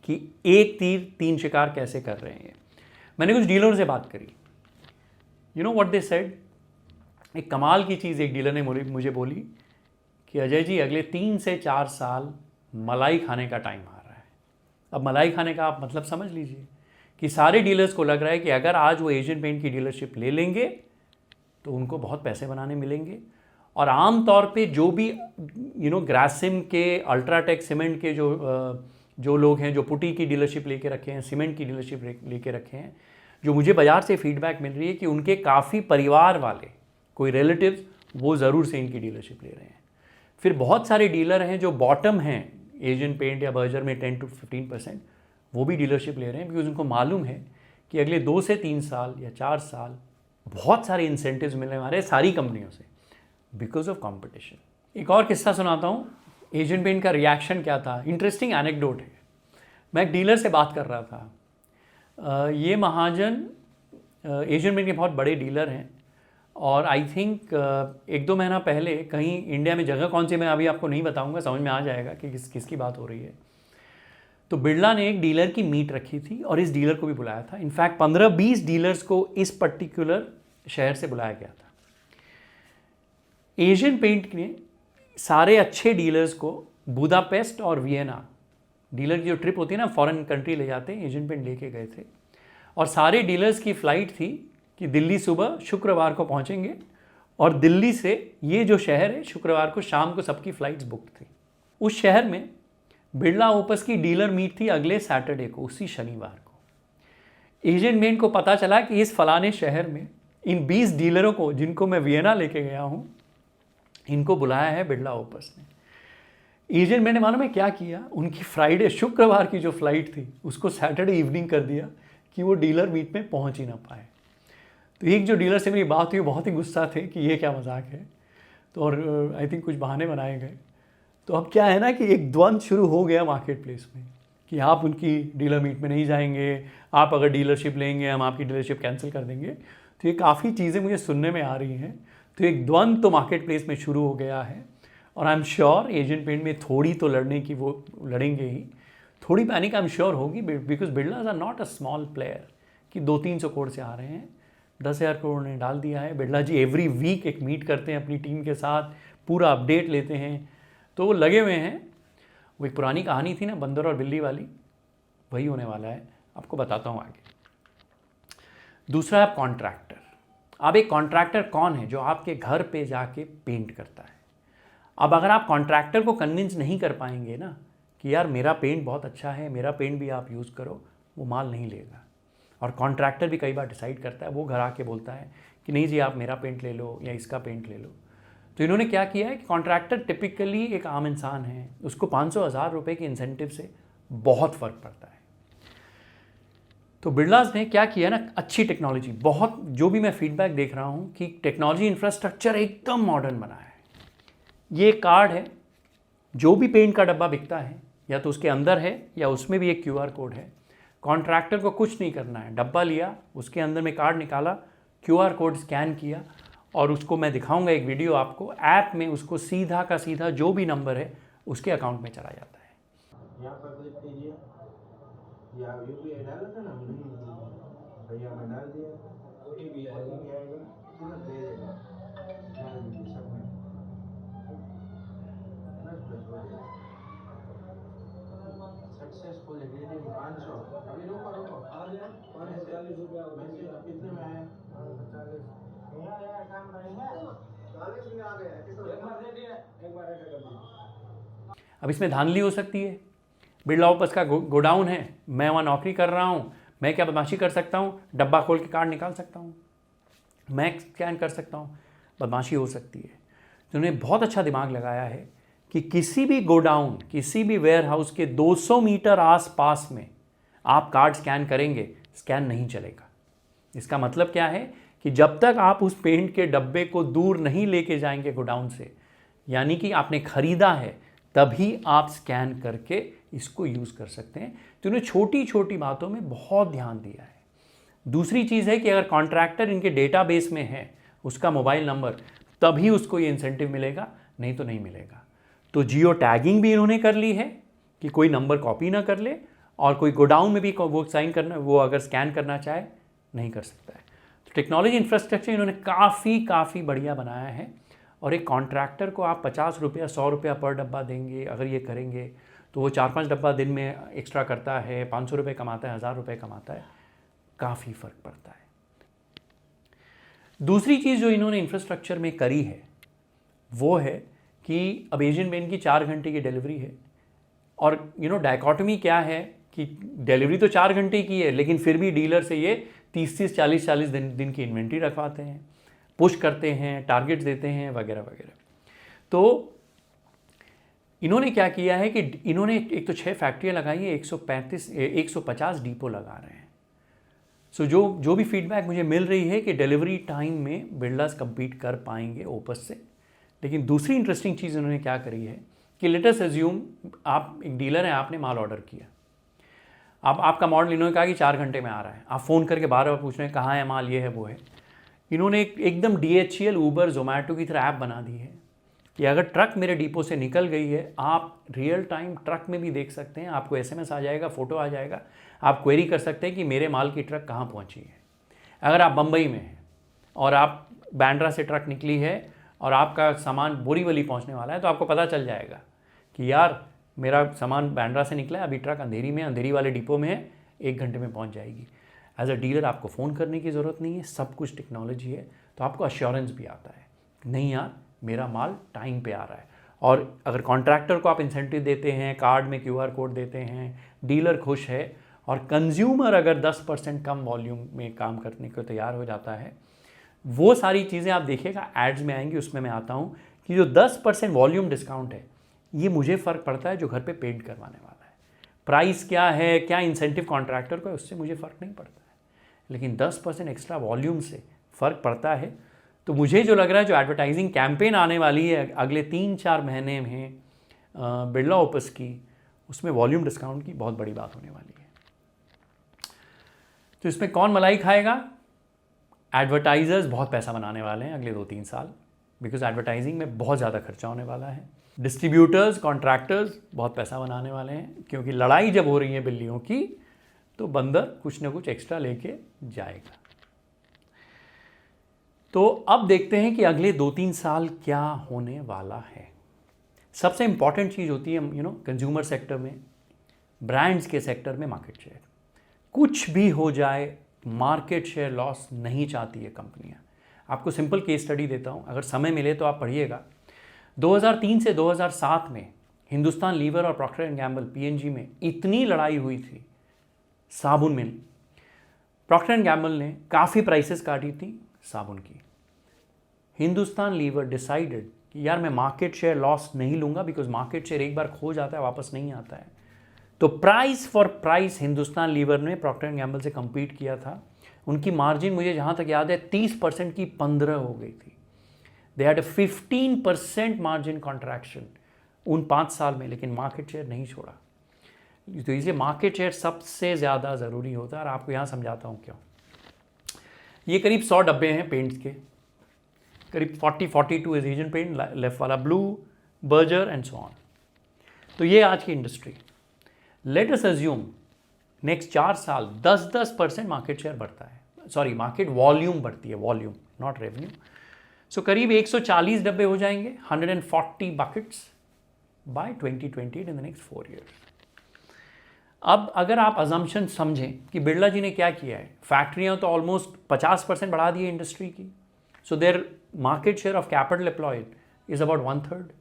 कि एक तीर 3 शिकार कैसे कर रहे हैं। मैंने कुछ डीलरों से बात करी, you know what they said. एक कमाल की चीज़ एक डीलर ने मुझे बोली कि अजय जी अगले 3 से 4 साल मलाई खाने का टाइम आ रहा है। अब मलाई खाने का आप मतलब समझ लीजिए कि सारे डीलर्स को लग रहा है कि अगर आज वो एशियन पेंट की डीलरशिप ले लेंगे तो उनको बहुत पैसे बनाने मिलेंगे। और आम तौर पे जो भी ग्रासिम के, अल्ट्राटेक सीमेंट के जो लोग हैं, जो पुटी की डीलरशिप लेके रखे हैं, सीमेंट की डीलरशिप लेके रखे हैं, जो मुझे बाज़ार से फीडबैक मिल रही है कि उनके काफ़ी परिवार वाले, कोई रिलेटिव्स, वो ज़रूर से इनकी डीलरशिप ले रहे हैं। फिर बहुत सारे डीलर हैं जो बॉटम हैं एशियन पेंट या बर्जर में 10 to 15%, वो भी डीलरशिप ले रहे हैं, बिकॉज उनको मालूम है कि अगले 2 से 3 साल या 4 साल बहुत सारे इंसेंटिव्स मिलने वाले हैं सारी कंपनियों से बिकॉज ऑफ कंपटीशन। एक और किस्सा सुनाता हूँ, एशियन पेंट का रिएक्शन क्या था। इंटरेस्टिंग एनेक्डोट है। मैं एक डीलर से बात कर रहा था। ये महाजन एशियन पेंट के बहुत बड़े डीलर हैं और आई थिंक 1-2 महीना पहले कहीं इंडिया में, जगह कौन सी मैं अभी आपको नहीं बताऊंगा, समझ में आ जाएगा कि किसकी बात हो रही है। तो बिरला ने एक डीलर की मीट रखी थी और इस डीलर को भी बुलाया था। इनफैक्ट 15-20 डीलर्स को इस पर्टिकुलर शहर से बुलाया गया था। एशियन पेंट ने सारे अच्छे डीलर्स को बुदापेस्ट और वियना, डीलर की जो ट्रिप होती है ना, फॉरेन कंट्री ले जाते हैं, एशियन पेंट लेके गए थे। और सारे डीलर्स की फ़्लाइट थी कि दिल्ली सुबह शुक्रवार को पहुंचेंगे और दिल्ली से ये जो शहर है शुक्रवार को शाम को सबकी फ़्लाइट्स बुक थी। उस शहर में बिरला ओपस की डीलर मीट थी अगले सैटरडे को, उसी शनिवार को। एशियन पेंट को पता चला कि इस फलाने शहर में इन 20 डीलरों को, जिनको मैं वियना लेके गया हूँ, इनको बुलाया है बिरला ओपस ने। एशियन पेंट ने मालूम है क्या किया, उनकी फ्राइडे शुक्रवार की जो फ्लाइट थी उसको सैटरडे इवनिंग कर दिया कि वो डीलर मीट में पहुंच ही ना पाए। तो एक जो डीलर से मेरी बात हुई बहुत ही गुस्सा थे कि ये क्या मजाक है। तो और आई थिंक कुछ बहाने बनाए गए। तो अब क्या है ना कि एक द्वंद्व शुरू हो गया मार्केट प्लेस में कि आप उनकी डीलर मीट में नहीं जाएंगे, आप अगर डीलरशिप लेंगे हम आपकी डीलरशिप कैंसिल कर देंगे। तो ये काफ़ी चीज़ें मुझे सुनने में आ रही हैं। तो एक द्वंद्व तो मार्केट प्लेस में शुरू हो गया है और I am sure Asian Paint में थोड़ी तो लड़ने की वो लड़ेंगे ही, थोड़ी पैनिक आई एम श्योर होगी because Birlas are not a small player कि 200-300 करोड़ से आ रहे हैं। 10,000 करोड़ ने डाल दिया है। बिरला जी एवरी वीक एक मीट करते हैं अपनी टीम के साथ, पूरा अपडेट लेते हैं, तो वो लगे हुए हैं। वो एक पुरानी कहानी थी ना, बंदर और बिल्ली वाली, वही होने वाला है। आपको बताता हूँ आगे। दूसरा है कॉन्ट्रैक्टर। अब एक कॉन्ट्रैक्टर कौन है? जो आपके घर पे जाके पेंट करता है। अब अगर आप कॉन्ट्रैक्टर को कन्विंस नहीं कर पाएंगे ना कि यार मेरा पेंट बहुत अच्छा है, मेरा पेंट भी आप यूज़ करो, वो माल नहीं लेगा। और कॉन्ट्रैक्टर भी कई बार डिसाइड करता है, वो घर आके बोलता है कि नहीं जी आप मेरा पेंट ले लो या इसका पेंट ले लो। तो इन्होंने क्या किया है कि कॉन्ट्रैक्टर टिपिकली एक आम इंसान है, उसको 500,000 रुपये के इंसेंटिव से बहुत फ़र्क पड़ता है। तो बिरलाज ने क्या किया ना, अच्छी टेक्नोलॉजी, बहुत, जो भी मैं फीडबैक देख रहा हूँ कि टेक्नोलॉजी इंफ्रास्ट्रक्चर एकदम मॉडर्न बना है। ये कार्ड है, जो भी पेंट का डब्बा बिकता है या तो उसके अंदर है या उसमें भी एक QR कोड है। कॉन्ट्रैक्टर को कुछ नहीं करना है, डब्बा लिया, उसके अंदर में कार्ड निकाला, QR कोड स्कैन किया और उसको मैं दिखाऊंगा एक वीडियो आपको, ऐप में उसको सीधा का सीधा जो भी नंबर है उसके अकाउंट में चला जाता है। यहाँ पर क्लिक कीजिए, या UPI डाला था ना, भैया मैं डाल दिया, OTP आएगा, तुरंत दे देगा, डाल दीजिए सबमिट, प्लस हो जाएगा सक्सेसफुल। रिडीम 500। अभी रुको आ गया 540 रुपया। मैसेज कितने में आया? 540। काम करेंगे 40 में आ गया। एक बार दे दिया, एक बार ऐसा कर दीजिए। अब इसमें धांधली हो सकती है। बिरला ओपस का गोडाउन है, मैं वहाँ नौकरी कर रहा हूँ, मैं क्या बदमाशी कर सकता हूँ? डब्बा खोल के कार्ड निकाल सकता हूँ, मैं स्कैन कर सकता हूँ, बदमाशी हो सकती है। तो उन्होंने बहुत अच्छा दिमाग लगाया है कि किसी भी गोडाउन, किसी भी वेयर हाउस के 200 मीटर आसपास में आप कार्ड स्कैन करेंगे, स्कैन नहीं चलेगा। इसका मतलब क्या है कि जब तक आप उस पेंट के डब्बे को दूर नहीं लेके जाएंगे गोडाउन से, यानी कि आपने ख़रीदा है, तभी आप स्कैन करके इसको यूज़ कर सकते हैं। तो उन्होंने छोटी छोटी बातों में बहुत ध्यान दिया है। दूसरी चीज़ है कि अगर कॉन्ट्रैक्टर इनके डेटाबेस में है, उसका मोबाइल नंबर, तभी उसको ये इंसेंटिव मिलेगा, नहीं तो नहीं मिलेगा। तो जियो टैगिंग भी इन्होंने कर ली है कि कोई नंबर कॉपी ना कर ले, और कोई गोडाउन में भी वो साइन करना, वो अगर स्कैन करना चाहे नहीं कर सकता है। तो टेक्नोलॉजी इंफ्रास्ट्रक्चर इन्होंने काफ़ी बढ़िया बनाया है। और एक कॉन्ट्रैक्टर को आप 50 रुपया 100 रुपया पर डब्बा देंगे, अगर ये करेंगे तो वो 4-5 डब्बा दिन में एक्स्ट्रा करता है, 500 रुपये कमाता है, 1000 रुपये कमाता है, काफ़ी फ़र्क पड़ता है। दूसरी चीज़ जो इन्होंने इंफ्रास्ट्रक्चर में करी है वो है कि अब एशियन पेंट की 4 घंटे की डिलीवरी है। और डायकॉटमी क्या है कि डिलीवरी तो 4 घंटे की है, लेकिन फिर भी डीलर से ये 30-30, 40-40 दिन की इन्वेंट्री रखवाते हैं, पुश करते हैं, टारगेट्स देते हैं, वगैरह वगैरह। तो इन्होंने क्या किया है कि इन्होंने एक तो 6 फैक्ट्रियाँ लगाई हैं, 150 डिपो लगा रहे हैं। सो जो भी फीडबैक मुझे मिल रही है कि डिलीवरी टाइम में बिरलास compete कर पाएंगे ओपस से। लेकिन दूसरी इंटरेस्टिंग चीज़ उन्होंने क्या करी है कि लेट अस अज्यूम आप एक डीलर हैं, आपने माल ऑर्डर किया, अब आपका मॉडल इन्होंने कहा कि 4 घंटे में आ रहा है, आप फ़ोन करके बार बार पूछ रहे हैं कहाँ है माल, ये है वो है। इन्होंने एकदम DHL, ऊबर, जोमेटो की तरह ऐप बना दी है कि अगर ट्रक मेरे डिपो से निकल गई है, आप रियल टाइम ट्रक में भी देख सकते हैं, आपको SMS आ जाएगा, फ़ोटो आ जाएगा, आप क्वेरी कर सकते हैं कि मेरे माल की ट्रक कहाँ पहुँची है। अगर आप बम्बई में हैं और आप बांद्रा से ट्रक निकली है और आपका सामान बोरीवली पहुँचने वाला है, तो आपको पता चल जाएगा कि यार मेरा सामान बांद्रा से निकला है, अभी ट्रक अंधेरी में, अंधेरी वाले डिपो में है, 1 घंटे में पहुँच जाएगी। एज अ डीलर आपको फ़ोन करने की ज़रूरत नहीं है, सब कुछ टेक्नोलॉजी है, तो आपको अश्योरेंस भी आता है, नहीं यार मेरा माल टाइम पे आ रहा है। और अगर कॉन्ट्रैक्टर को आप इंसेंटिव देते हैं, कार्ड में QR कोड देते हैं, डीलर खुश है, और कंज्यूमर अगर 10% कम वॉल्यूम में काम करने को तैयार हो जाता है, वो सारी चीज़ें आप देखिएगा एड्स में आएंगी, उसमें मैं आता हूँ कि जो 10% वॉल्यूम डिस्काउंट है, ये मुझे फ़र्क पड़ता है जो घर पे पेंट करवाने वाला है। प्राइस क्या है, क्या इंसेंटिव कॉन्ट्रैक्टर को है, उससे मुझे फ़र्क नहीं पड़ता है, लेकिन 10% एक्स्ट्रा वॉल्यूम से फ़र्क पड़ता है। तो मुझे जो लग रहा है जो एडवर्टाइजिंग कैंपेन आने वाली है अगले 3-4 महीने में बिरला ओपस की, उसमें वॉल्यूम डिस्काउंट की बहुत बड़ी बात होने वाली है। तो इसमें कौन मलाई खाएगा? एडवर्टाइज़र्स बहुत पैसा बनाने वाले हैं अगले 2-3 साल, बिकॉज एडवर्टाइजिंग में बहुत ज़्यादा खर्चा होने वाला है। डिस्ट्रीब्यूटर्स, कॉन्ट्रैक्टर्स बहुत पैसा बनाने वाले हैं, क्योंकि लड़ाई जब हो रही है बिल्लियों की, तो बंदर कुछ ना कुछ एक्स्ट्रा लेके जाएगा। तो अब देखते हैं कि अगले 2-3 साल क्या होने वाला है। सबसे इंपॉर्टेंट चीज़ होती है कंज्यूमर सेक्टर में, ब्रांड्स के सेक्टर में मार्केट शेयर। कुछ भी हो जाए, मार्केट शेयर लॉस नहीं चाहती है कंपनियां। आपको सिंपल केस स्टडी देता हूं, अगर समय मिले तो आप पढ़िएगा। 2003 से 2007 में हिंदुस्तान लीवर और प्रॉक्टर एंड गैम्बल PNG में इतनी लड़ाई हुई थी, साबुन में प्रॉक्टर एंड गैम्बल ने काफ़ी प्राइसेस काटी थी साबुन की। हिंदुस्तान लीवर डिसाइडेड कि यार मैं मार्केट शेयर लॉस नहीं लूँगा, बिकॉज मार्केट शेयर एक बार खो जाता है वापस नहीं आता है। तो price for price Hindustan Lever ने प्रॉक्टर एंड गैम्बल से compete किया था। उनकी मार्जिन मुझे जहाँ तक याद है 30% की 15 हो गई थी। दे हैड 15% मार्जिन कॉन्ट्रैक्शन उन 5 साल में, लेकिन मार्केट शेयर नहीं छोड़ा। तो इसलिए मार्केट शेयर सबसे ज़्यादा ज़रूरी होता है, और आपको यहाँ समझाता हूँ क्यों। ये करीब 100 डब्बे हैं पेंट्स के, करीब 42 इज एशियन पेंट, लेफ्ट वाला blue, Berger and so on. तो ये आज की industry. Let us assume next 4 साल 10% मार्केट शेयर बढ़ता है, सॉरी मार्केट वॉल्यूम बढ़ती है, वॉल्यूम नॉट रेवेन्यू। सो करीब 140 डब्बे हो जाएंगे, 140 buckets by 2028 in the next 4 years। अब अगर आप अजम्पशन समझें कि बिरला जी ने क्या किया है, फैक्ट्रियां तो ऑलमोस्ट 50% बढ़ा दी है इंडस्ट्री की, so their market share of capital employed is about 1/3।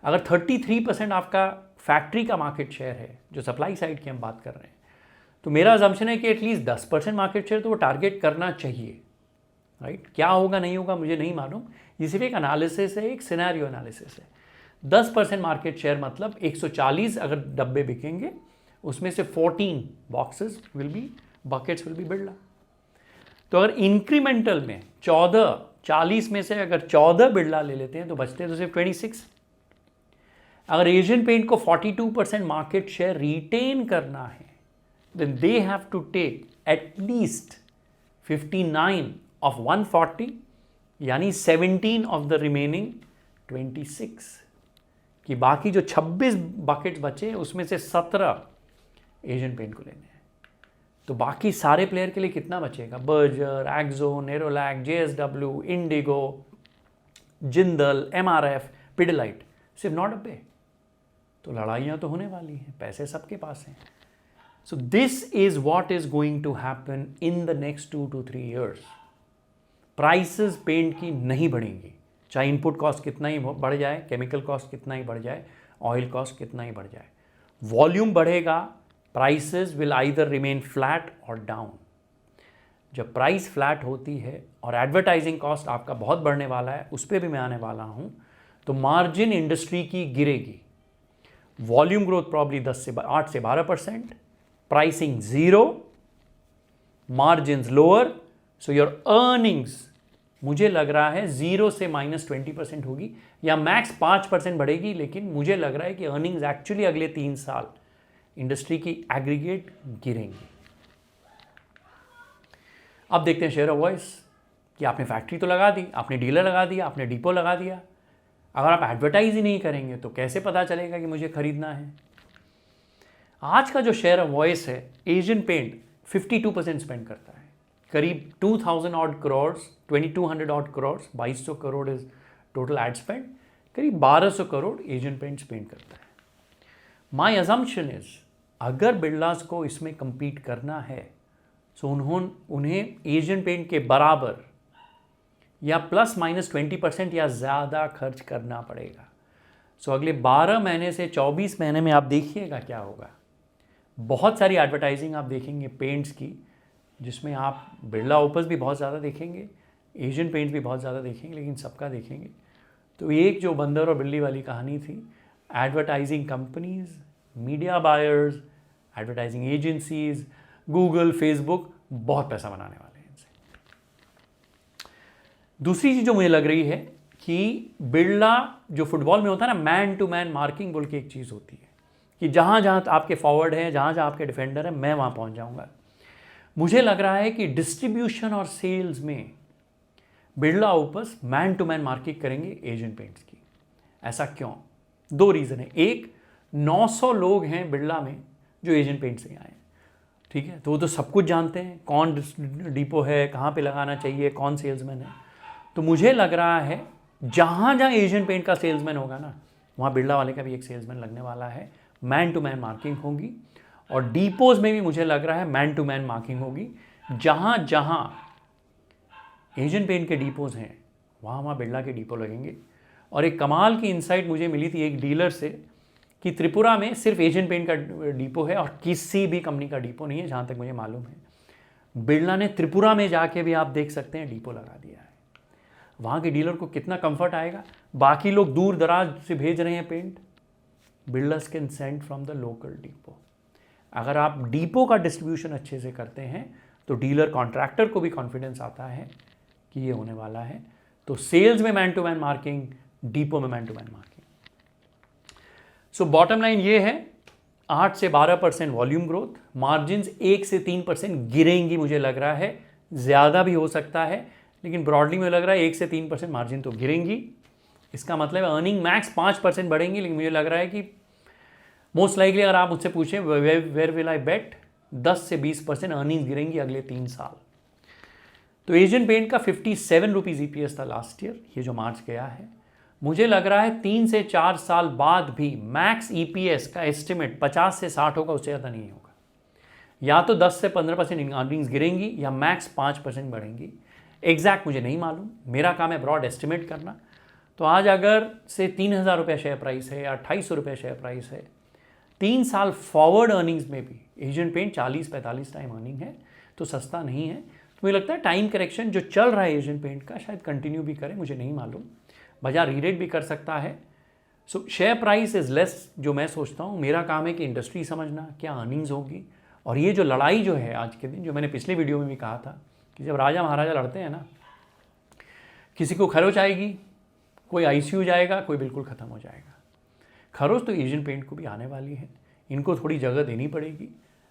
अगर 33% आपका फैक्ट्री का मार्केट शेयर है, जो सप्लाई साइड की हम बात कर रहे हैं, तो मेरा अजम्पशन है कि एटलीस्ट 10% मार्केट शेयर तो वो टारगेट करना चाहिए, राइट? क्या होगा नहीं होगा मुझे नहीं मालूम, ये सिर्फ एक एनालिसिस है, एक सिनेरियो एनालिसिस है। 10% मार्केट शेयर मतलब 140 अगर डब्बे बिकेंगे, उसमें से 14 boxes buckets will be Birla. तो अगर इंक्रीमेंटल में 40 में से अगर 14 बिरला ले लेते हैं तो बचते तो सिर्फ 26। अगर एशियन पेंट को 42% मार्केट शेयर रिटेन करना है, then they have to take at least 59 of 140, यानी 17 ऑफ द रिमेनिंग 26, कि बाकी जो 26 बकेट्स बचे उसमें से 17 एशियन पेंट को लेने हैं। तो बाकी सारे प्लेयर के लिए कितना बचेगा? Berger, Akzo, Nerolac, JSW, Indigo, Jindal, MRF, Pidilite, सिर्फ 9 डब्बे। तो लड़ाइयाँ तो होने वाली हैं, पैसे सबके पास हैं। So this is what is going to happen in the next 2 to 3 years। Prices paint की नहीं बढ़ेंगी, चाहे इनपुट कॉस्ट कितना ही बढ़ जाए, केमिकल कॉस्ट कितना ही बढ़ जाए, ऑयल कॉस्ट कितना ही बढ़ जाए, वॉल्यूम बढ़ेगा, prices will either remain flat और डाउन। जब प्राइस फ्लैट होती है और एडवर्टाइजिंग कॉस्ट आपका बहुत बढ़ने वाला है, उस पर भी मैं आने वाला हूँ, तो मार्जिन इंडस्ट्री की गिरेगी। वॉल्यूम ग्रोथ प्रॉब्ली 8 से 12%, pricing 0, margins lower, so your earnings मुझे लग रहा है 0 से -20% होगी या मैक्स 5% बढ़ेगी, लेकिन मुझे लग रहा है कि अर्निंग्स एक्चुअली अगले 3 साल इंडस्ट्री की एग्रीगेट गिरेंगी। अब देखते हैं शेयर ऑफ वॉइस कि आपने फैक्ट्री तो लगा दी, आपने डीलर लगा दिया, आपने डिपो लगा दिया, अगर आप एडवर्टाइज ही नहीं करेंगे तो कैसे पता चलेगा कि मुझे खरीदना है। आज का जो शेयर ऑफ वॉइस है, एशियन पेंट 52% स्पेंड करता है, करीब 2000 odd crore, 2200 odd crore, 2200 crore is total ad spend, करीब 1200 करोड़ एशियन पेंट स्पेंड करता है। माई अजम्पशन इज अगर बिरलास को इसमें compete करना है तो उन्हें एशियन पेंट के बराबर या ±20% या ज़्यादा खर्च करना पड़ेगा। सो अगले 12 महीने से 24 महीने में आप देखिएगा क्या होगा। बहुत सारी एडवर्टाइजिंग आप देखेंगे पेंट्स की, जिसमें आप बिरला ओपस भी बहुत ज़्यादा देखेंगे, एशियन पेंट्स भी बहुत ज़्यादा देखेंगे, लेकिन सबका देखेंगे तो एक जो बंदर और बिल्ली वाली कहानी थी, advertising companies, media buyers, advertising agencies, Google, Facebook बहुत पैसा बनाने वाले हैं इनसे। दूसरी चीज़ जो मुझे लग रही है कि बिरला जो फुटबॉल में होता है ना, मैन टू मैन मार्किंग बोल के एक चीज़ होती है कि जहाँ जहाँ आपके फॉरवर्ड हैं, जहाँ जहाँ आपके डिफेंडर हैं, मैं वहाँ पहुँच जाऊँगा। मुझे लग रहा है कि डिस्ट्रीब्यूशन और सेल्स में Birla Opus man to man marking करेंगे एशियन पेंट्स की। ऐसा क्यों? 2 रीज़न है। एक, 900 लोग हैं बिरला में जो एशियन पेंट से आए, ठीक है, तो वो तो सब कुछ जानते हैं, कौन डिपो है, कहाँ पे लगाना चाहिए, कौन सेल्समैन है। तो मुझे लग रहा है जहाँ जहाँ एशियन पेंट का सेल्समैन होगा ना, वहाँ बिरला वाले का भी एक सेल्समैन लगने वाला है, मैन टू मैन मार्किंग होगी। और डिपोज में भी मुझे लग रहा है मैन टू मैन मार्किंग होगी। जहाँ जहाँ एशियन पेंट के डिपोज हैं वहाँ वहाँ बिरला के डिपो लगेंगे। और एक कमाल की इंसाइट मुझे मिली थी एक डीलर से कि त्रिपुरा में सिर्फ एशियन पेंट का डिपो है और किसी भी कंपनी का डिपो नहीं है, जहाँ तक मुझे मालूम है। बिरला ने त्रिपुरा में जाके भी आप देख सकते हैं डिपो लगा दिया है। वहाँ के डीलर को कितना कंफर्ट आएगा। बाकी लोग दूर दराज से भेज रहे हैं paint, Birlas can send from the local depot. अगर आप डिपो का डिस्ट्रीब्यूशन अच्छे से करते हैं तो डीलर कॉन्ट्रैक्टर को भी कॉन्फिडेंस आता है कि ये होने वाला है। तो सेल्स में man to man marking, depot में man to man marking. So bottom line ये है, 8 से 12% वॉल्यूम ग्रोथ, मार्जिन्स 1 से 3% गिरेंगी मुझे लग रहा है, ज़्यादा भी हो सकता है, लेकिन ब्रॉडली मुझे लग रहा है 1 से 3% मार्जिन तो गिरेंगी। इसका मतलब अर्निंग मैक्स 5% बढ़ेंगी, लेकिन मुझे लग रहा है कि मोस्ट लाइकली अगर आप मुझसे पूछें वेयर विल आई बेट, 10 से 20% अर्निंग्स गिरेंगी अगले 3 साल। तो एशियन पेंट का 57 रुपीज़ EPS था लास्ट ईयर, ये जो मार्च गया है। मुझे लग रहा है 3 से 4 साल बाद भी मैक्स EPS का एस्टिमेट 50 से 60 होगा, उससे ज़्यादा नहीं होगा। या तो 10 से 15% अर्निंग्स गिरेंगी या मैक्स 5% बढ़ेंगी। एग्जैक्ट मुझे नहीं मालूम, मेरा काम है ब्रॉड एस्टिमेट करना। तो आज अगर से 3000 रुपये शेयर प्राइस है या 2800 रुपये शेयर प्राइस है, 3 साल फॉरवर्ड अर्निंग्स में भी एशियन पेंट 40-45 टाइम अर्निंग है, तो सस्ता नहीं है। तो मुझे लगता है टाइम करेक्शन जो चल रहा है एशियन पेंट का शायद कंटिन्यू भी करे, मुझे नहीं मालूम, बाजार रीरेट भी कर सकता है। सो शेयर प्राइस इज़ लेस जो मैं सोचता हूँ। मेरा काम है कि इंडस्ट्री समझना, क्या अर्निंग्स होगी। और ये जो लड़ाई जो है आज के दिन, जो मैंने पिछले वीडियो में भी कहा था कि जब राजा महाराजा लड़ते हैं ना, किसी को खरोच आएगी, कोई ICU जाएगा, कोई बिल्कुल ख़त्म हो जाएगा। खरोच तो एशियन पेंट को भी आने वाली है, इनको थोड़ी जगह देनी पड़ेगी,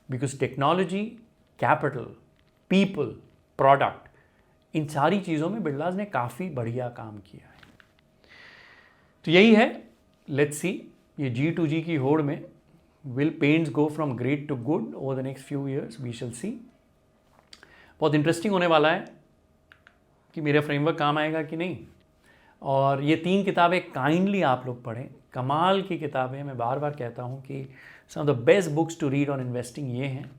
because technology, capital, people, product, इन सारी चीज़ों में बिरलास ने काफ़ी बढ़िया काम किया है। तो यही है, लेट्स सी ये G2G की होड़ में will paints go from great to good over the next few years, we shall see. बहुत इंटरेस्टिंग होने वाला है कि मेरा फ्रेमवर्क काम आएगा कि नहीं। और ये 3 किताबें काइंडली आप लोग पढ़ें, कमाल की किताबें। मैं बार बार कहता हूँ कि some of the best books to read on investing ये हैं।